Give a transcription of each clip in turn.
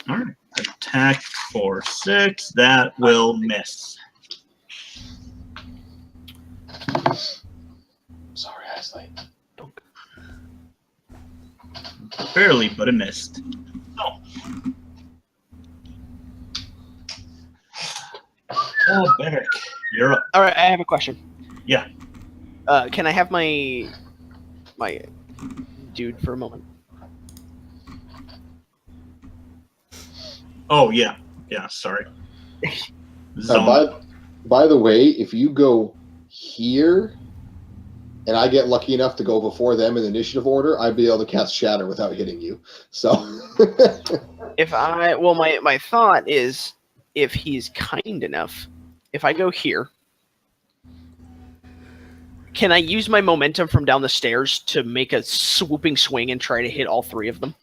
All right. Attack for 6. That will miss. Sorry, Ashley. Barely, but it missed. Oh. Oh, Beric, you're up. All right, I have a question. Yeah. Can I have my dude for a moment? Oh, yeah. Yeah, sorry. Zone. By the way, if you go here, and I get lucky enough to go before them in initiative order, I'd be able to cast Shatter without hitting you. So, my thought is, if he's kind enough, if I go here, can I use my momentum from down the stairs to make a swooping swing and try to hit all 3 of them?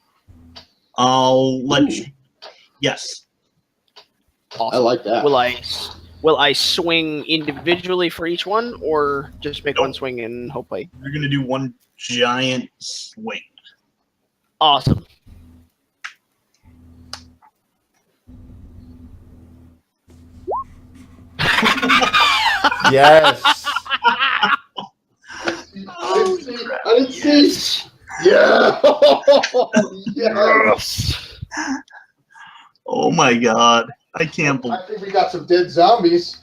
I'll let you. Yes. I Awesome. like that. Will I swing individually for each one, or just make one swing and hope I... You're going to do one giant swing. Awesome. Yes. I didn't see. Yeah. Yes. Oh my god. I can't believe. I think we got some dead zombies.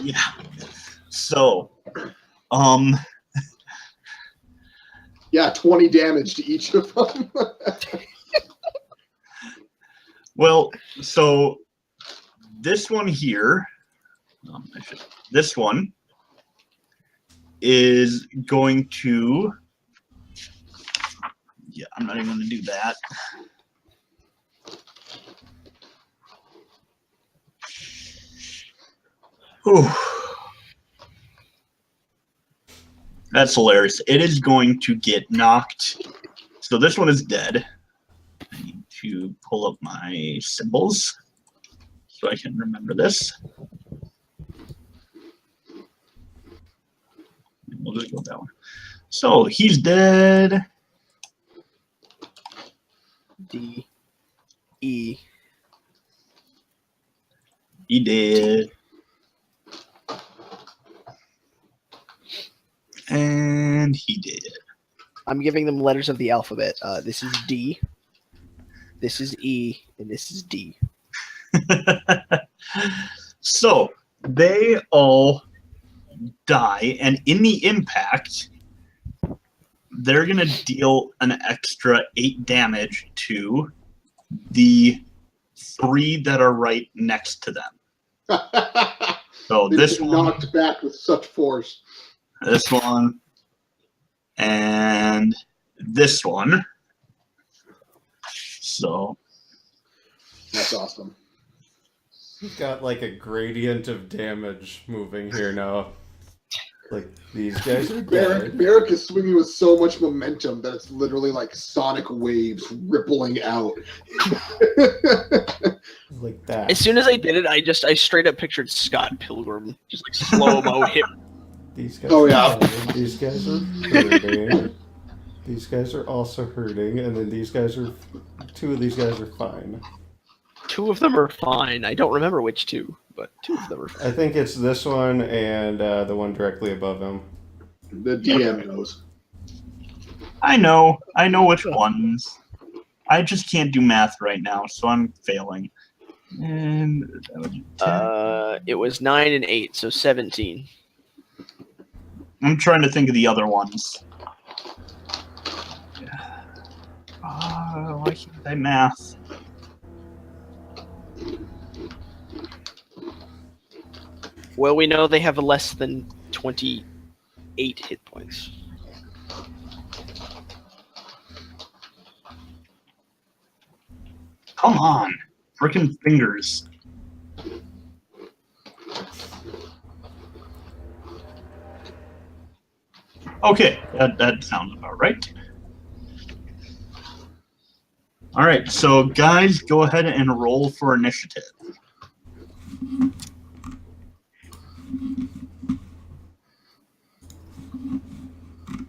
Yeah. So, Yeah, 20 damage to each of them. well, so this one here, this one is going to, yeah, I'm not even going to do that. Whew. That's hilarious. It is going to get knocked. So this one is dead. I need to pull up my symbols so I can remember this. We'll just go with that one. So he's dead. D. E. He did. And he did. I'm giving them letters of the alphabet. This is D. This is E. And this is D. So they all die, and in the impact, they're going to deal an extra 8 damage to the 3 that are right next to them. So this one knocked back with such force. This one, and this one. So that's awesome. We've got like a gradient of damage moving here now. Like these guys are dead. Beric is swinging with so much momentum that it's literally like sonic waves rippling out. Like that. As soon as I did it, I straight up pictured Scott Pilgrim, just like slow-mo hit. These guys These guys are hurting. These guys are also hurting, and then these guys are... 2 of these guys are fine. 2 of them are fine. I don't remember which 2, but 2 of them are fine. I think it's this one and the one directly above him. The DM knows. I know which ones. I just can't do math right now, so I'm failing. And that would be 10. It was 9 and 8, so 17. I'm trying to think of the other ones. Why can't I math? Well, we know they have less than 28 hit points. Come on, frickin' fingers. Okay, that sounds about right. All right, so guys, go ahead and roll for initiative.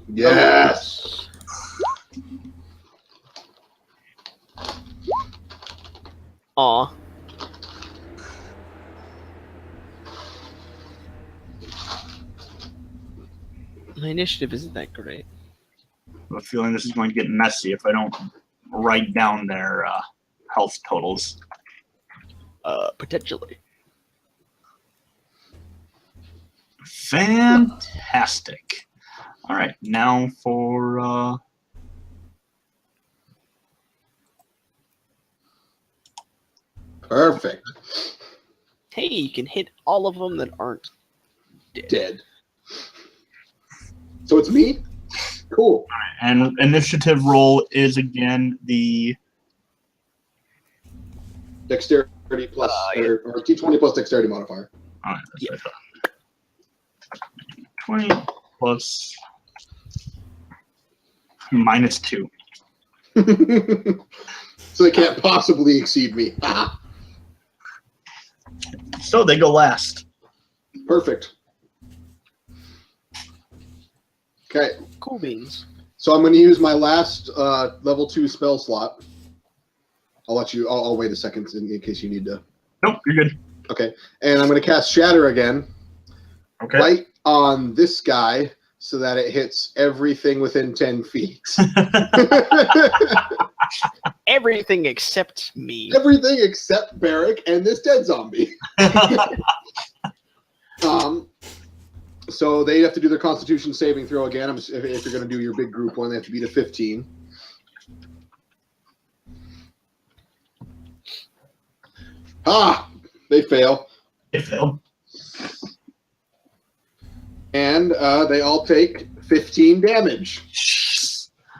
Yes. Aw. My initiative isn't that great. I have a feeling this is going to get messy if I don't write down their health totals. Potentially. Fantastic. All right, now for Perfect. Hey, you can hit all of them that aren't Dead. So it's me? Cool. and initiative roll is again the Dexterity plus, or D20 plus dexterity modifier. all right, that's what I thought. 20 plus -2. So they can't possibly exceed me. Ah, So they go last. perfect. Okay, cool beans. so I'm going to use my last level 2 spell slot. I'll let you. I'll wait a second in case you need to. Nope, you're good. Okay, and I'm going to cast Shatter again, Okay. right on this guy, so that it hits everything within 10 feet. Everything except me. Everything except Barrick and this dead zombie. So they have to do their Constitution saving throw again. If you're going to do your big group one, they have to beat a 15. They fail. They failed. And they all take 15 damage.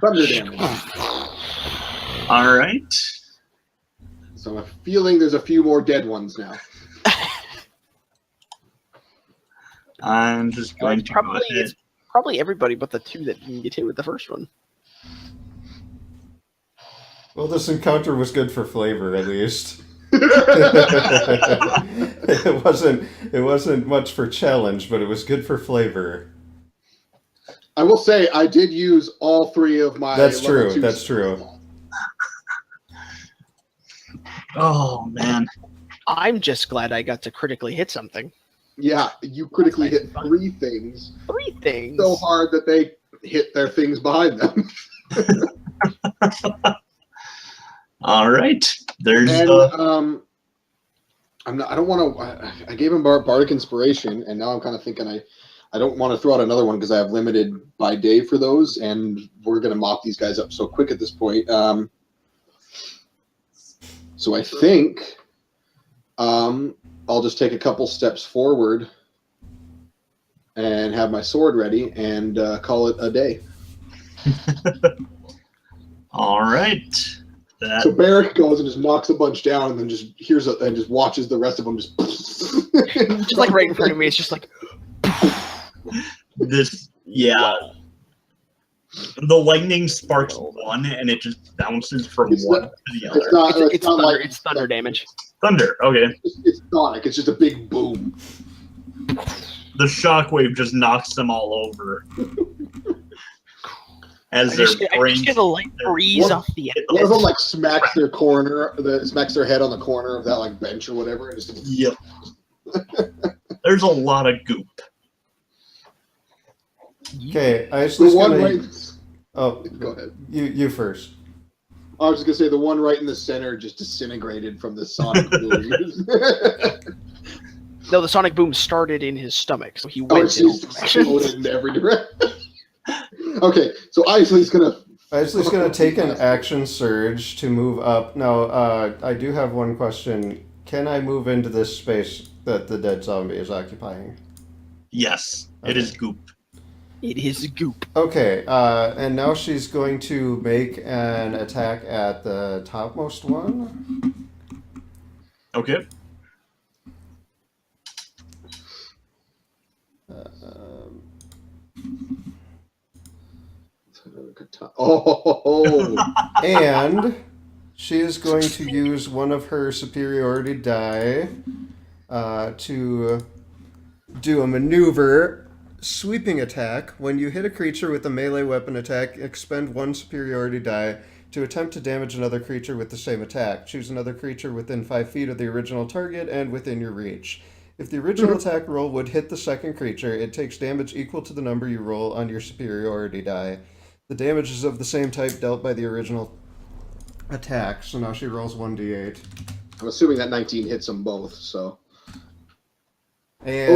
Thunder damage. All right. So I'm feeling there's a few more dead ones now. I'm just going to go ahead. It's probably everybody but the two that didn't get hit with the first one. Well, this encounter was good for flavor, at least. It wasn't much for challenge, but it was good for flavor. I will say I did use all 3 of my. That's level true. 2 That's true. Oh man. I'm just glad I got to critically hit something. Yeah, you critically hit 3 things 3 things. so hard that they hit their things behind them. All right. There's And I don't want to. I gave him Bardic Inspiration, and now I'm kind of thinking I don't want to throw out another one because I have limited by day for those, and we're going to mop these guys up so quick at this point. So I think I'll just take a couple steps forward and have my sword ready and call it a day. all right. So Barrick goes and just knocks a bunch down, and then just and just watches the rest of them just. Just like right in front of me, it's just like This, yeah. The lightning sparks one, and it just bounces from It's one not- to the other. it's not thunder, like it's thunder damage. Thunder. Okay. It's sonic. It's just a big boom. The shockwave just knocks them all over. As I their just brains. get a light breeze One- off the end. One of them like smacks their smacks their head on the corner of that like bench or whatever, and just Yep. There's a lot of goop. Okay, I was the just one gonna. right. Oh, Go ahead. you first. I was just gonna say the one right in the center just disintegrated from the sonic boom. No, the sonic boom started in his stomach, so he Oh, went it's in all just directions. exploded in every direction. Okay, so Isley's gonna. Isley's going to take an action surge to move up. Now, I do have one question. Can I move into this space that the dead zombie is occupying? Yes, it is goop. It is goop. Okay, and now she's going to make an attack at the topmost one. Okay. Oh, And she is going to use one of her superiority die to do a maneuver sweeping attack. When you hit a creature with a melee weapon attack, expend 1 superiority die. To attempt to damage another creature with the same attack, choose another creature within 5 feet of the original target and within your reach. If the original attack roll would hit the second creature, it takes damage equal to the number you roll on your superiority die. The damage is of the same type dealt by the original attack, so now she rolls 1d8. I'm assuming that 19 hits them both, so. And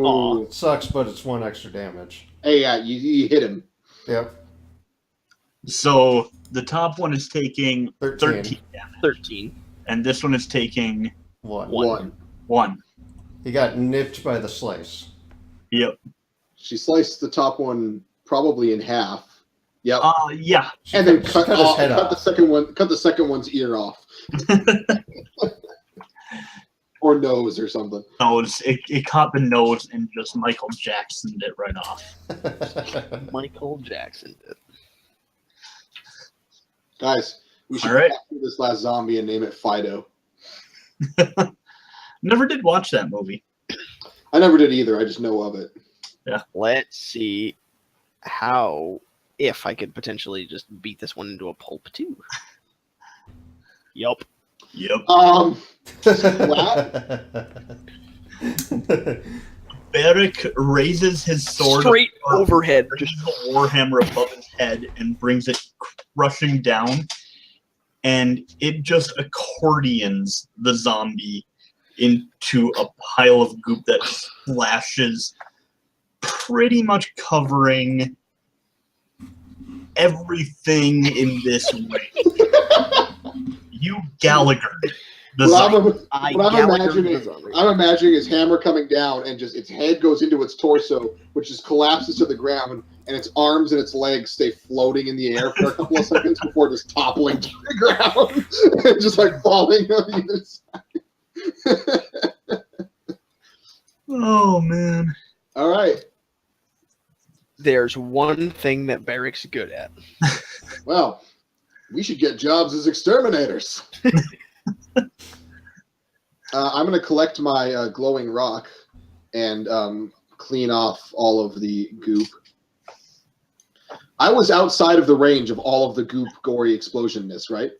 Oh, sucks, but it's 1 extra damage. hey, yeah, you hit him. Yep. So the top one is taking 13. 13 damage, 13. and this one is taking 1. 1. He got nipped by the slice. Yep. She sliced the top one probably in half. Yep. Yeah. She and then she cut his head the off. second one's ear off. Or nose or something. No, it caught the nose and just Michael Jacksoned it right off. Michael Jackson did. Guys, we should All right. capture this last zombie and name it Fido. Never did watch that movie. I never did either. I just know of it. Let's see if I could potentially just beat this one into a pulp too. Yup. Yep. What? Beric raises his sword Straight overhead. brings the warhammer above his head and brings it crushing down, and it just accordions the zombie into a pile of goop that splashes, pretty much covering everything in this ring. You Gallagher, the zombie. What I'm imagining is Hammer coming down and just its head goes into its torso, which just collapses to the ground, and its arms and its legs stay floating in the air for a couple of seconds before just toppling to the ground and just like falling on either side. Oh man. All right. There's one thing that Beric's good at. Well, we should get jobs as exterminators. I'm going to collect my glowing rock and clean off all of the goop. I was outside of the range of all of the goop, gory explosionness, right?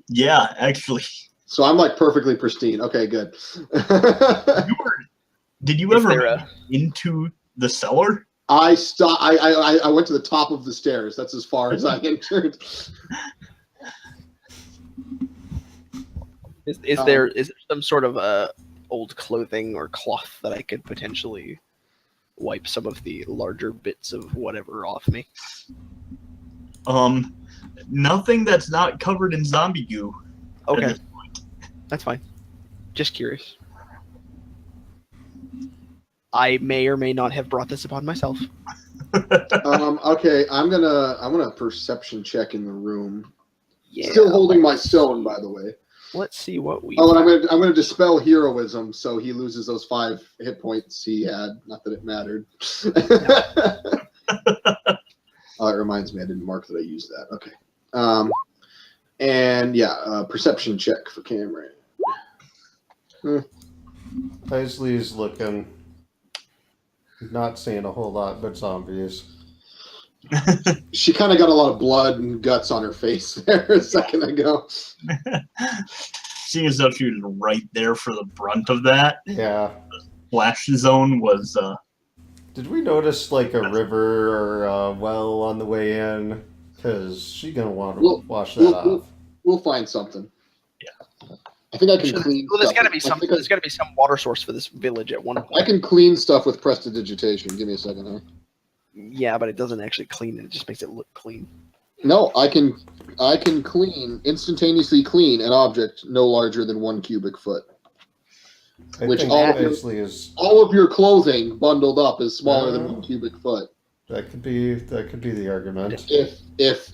Yeah, actually. So I'm like perfectly pristine. Okay, good. Did you Is ever there make it into the cellar? I went to the top of the stairs. That's as far as I entered. Is there some sort of old clothing or cloth that I could potentially wipe some of the larger bits of whatever off me? Nothing that's not covered in zombie goo. at Okay, this point. that's fine. Just curious. I may or may not have brought this upon myself. Okay, I'm gonna perception check in the room. Yeah. Still holding my stone, by the way. Let's see what we. Oh, and I'm gonna dispel heroism, so he loses those 5 hit points he had. Not that it mattered. Oh, it reminds me, I didn't mark that I used that. Okay. And yeah, perception check for Cameron. Paisley's looking. Not seeing a whole lot, but zombies. She kind of got a lot of blood and guts on her face there a second ago. Seeing as though she was right there for the brunt of that, Yeah. splash zone was Did we notice like a river or a well on the way in? Because she's gonna want to We'll- wash that off. We'll find something. Yeah. I think I can clean. Well, there's stuff got to with- be I some. think There's got to be some water source for this village at one I point. can clean stuff with prestidigitation. Give me a second here. Yeah, but it doesn't actually clean it. It just makes it look clean. No, I can instantaneously clean an object no larger than 1 cubic foot. I which think all- Paisley is. All of your clothing bundled up is smaller than 1 cubic foot. That could be the argument. If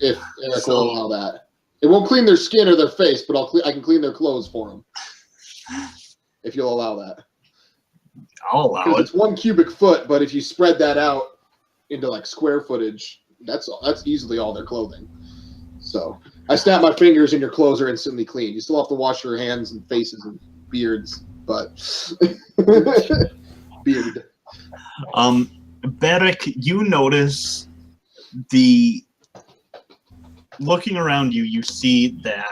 Eric will allow that. It won't clean their skin or their face, but I can clean their clothes for them. If you'll allow that. I'll allow Because it. it's 1 cubic foot, but if you spread that out into like square footage, that's easily all their clothing. So I snap my fingers and your clothes are instantly clean. You still have to wash your hands and faces and beards, but beard. Beric, you notice the looking around you, you see that